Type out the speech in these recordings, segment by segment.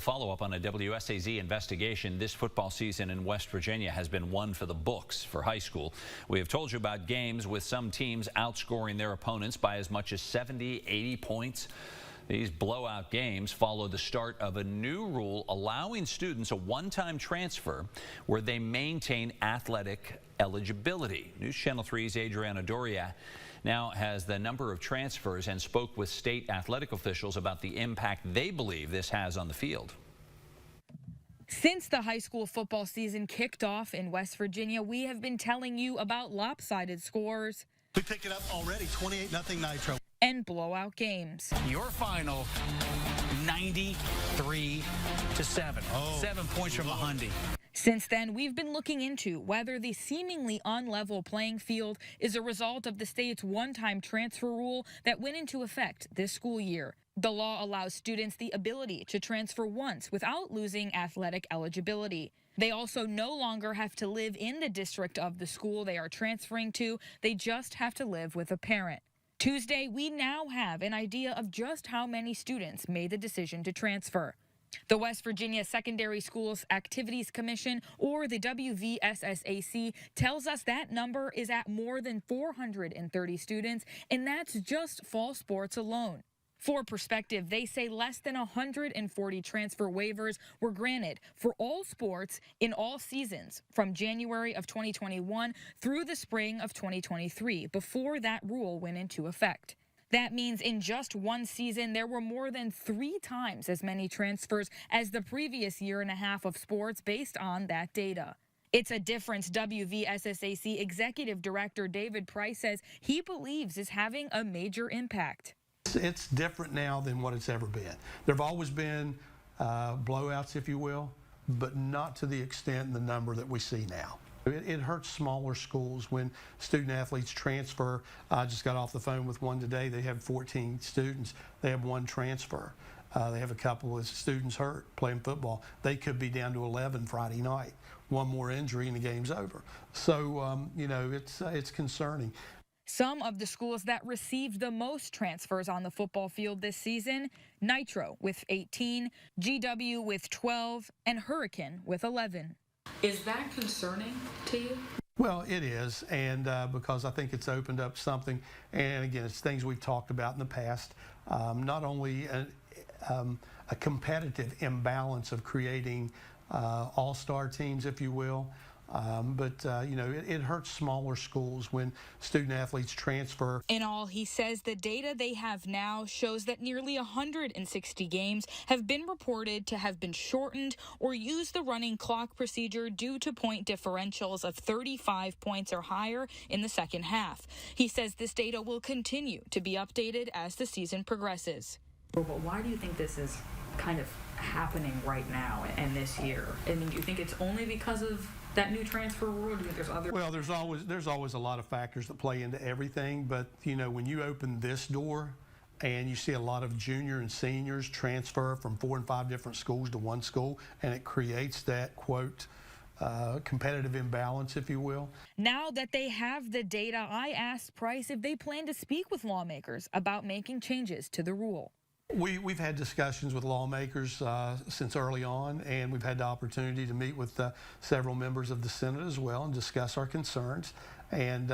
Follow up on a WSAZ investigation. This football season in West Virginia has been one for the books for high school. We have told you about games with some teams outscoring their opponents by as much as 70, 80 points. These blowout games follow the start of a new rule allowing students a one-time transfer where they maintain athletic eligibility. News Channel 3's Adriana Doria now has the number of transfers and spoke with state athletic officials about the impact they believe this has on the field. Since the high school football season kicked off in West Virginia, we have been telling you about lopsided scores. We pick it up already, 28-0 Nitro. And blowout games. Your final, 93-7. 7 points from a Hyundai. Since then, we've been looking into whether the seemingly unlevel playing field is a result of the state's one-time transfer rule that went into effect this school year. The law allows students the ability to transfer once without losing athletic eligibility. They also no longer have to live in the district of the school they are transferring to. They just have to live with a parent. Tuesday, we now have an idea of just how many students made the decision to transfer. The West Virginia Secondary Schools Activities Commission, or the WVSSAC, tells us that number is at more than 430 students, and that's just fall sports alone. For perspective, they say less than 140 transfer waivers were granted for all sports in all seasons from January of 2021 through the spring of 2023 before that rule went into effect. That means in just one season, there were more than 3 times as many transfers as the previous year and a half of sports based on that data. It's a difference WVSSAC Executive Director David Price says he believes is having a major impact. It's different now than what it's ever been. There have always been blowouts, if you will, but not to the extent and the number that we see now. It hurts smaller schools when student athletes transfer. I just got off the phone with one today. They have 14 students. They have 1 transfer. They have a couple of students hurt playing football. They could be down to 11 Friday night. One more injury and the game's over. So, you know, it's concerning. Some of the schools that received the most transfers on the football field this season: Nitro with 18, GW with 12, and Hurricane with 11. Is that concerning to you? Well, it is, and because I think it's opened up something, and again, it's things we've talked about in the past, not only a competitive imbalance of creating all-star teams, if you will, but you know, it hurts smaller schools when student athletes transfer. In all, he says the data they have now shows that nearly 160 games have been reported to have been shortened or use the running clock procedure due to point differentials of 35 points or higher in the second half. He says this data will continue to be updated as the season progresses. But why do you think this is kind of happening right now and this year? I mean, do you think it's only because of that new transfer rule? Do you think there's other? Well, there's always a lot of factors that play into everything. But you know, when you open this door and you see a lot of junior and seniors transfer from 4 and 5 different schools to one school, and it creates that quote competitive imbalance, if you will. Now that they have the data, I asked Price if they plan to speak with lawmakers about making changes to the rule. We've had discussions with lawmakers since early on, and we've had the opportunity to meet with several members of the Senate as well and discuss our concerns. And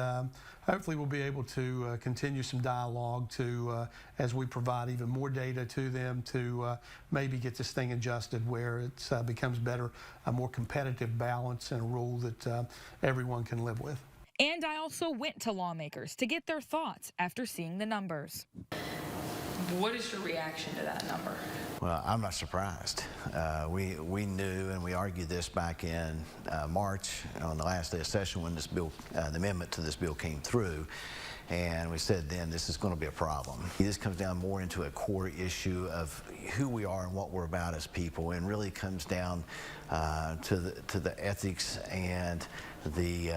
hopefully we'll be able to continue some dialogue to, as we provide even more data to them, to maybe get this thing adjusted where it becomes better, a more competitive balance and a rule that everyone can live with. And I also went to lawmakers to get their thoughts after seeing the numbers. What is your reaction to that number? Well, I'm not surprised. We knew, and we argued this back in March on the last day of session when this bill, the amendment to this bill came through, and we said then this is going to be a problem. This comes down more into a core issue of who we are and what we're about as people, and really comes down to the ethics and the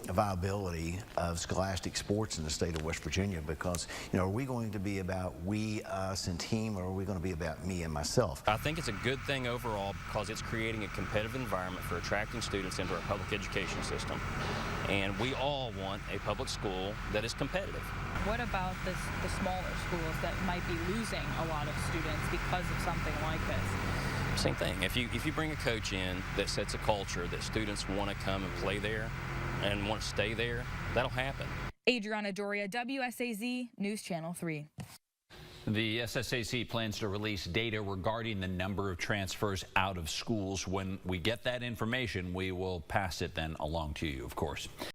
viability of scholastic sports in the state of West Virginia, because, you know, are we going to be about we, us, and team, or are we going to be about me and myself? I think it's a good thing overall because it's creating a competitive environment for attracting students into our public education system. And we all want a public school that is competitive. What about the smaller schools that might be losing a lot of students because of something like this? Same thing. If you bring a coach in that sets a culture that students want to come and play there and want to stay there, that'll happen. Adriana Doria, WSAZ News Channel 3. The SSAC plans to release data regarding the number of transfers out of schools. When we get that information, we will pass it then along to you, of course.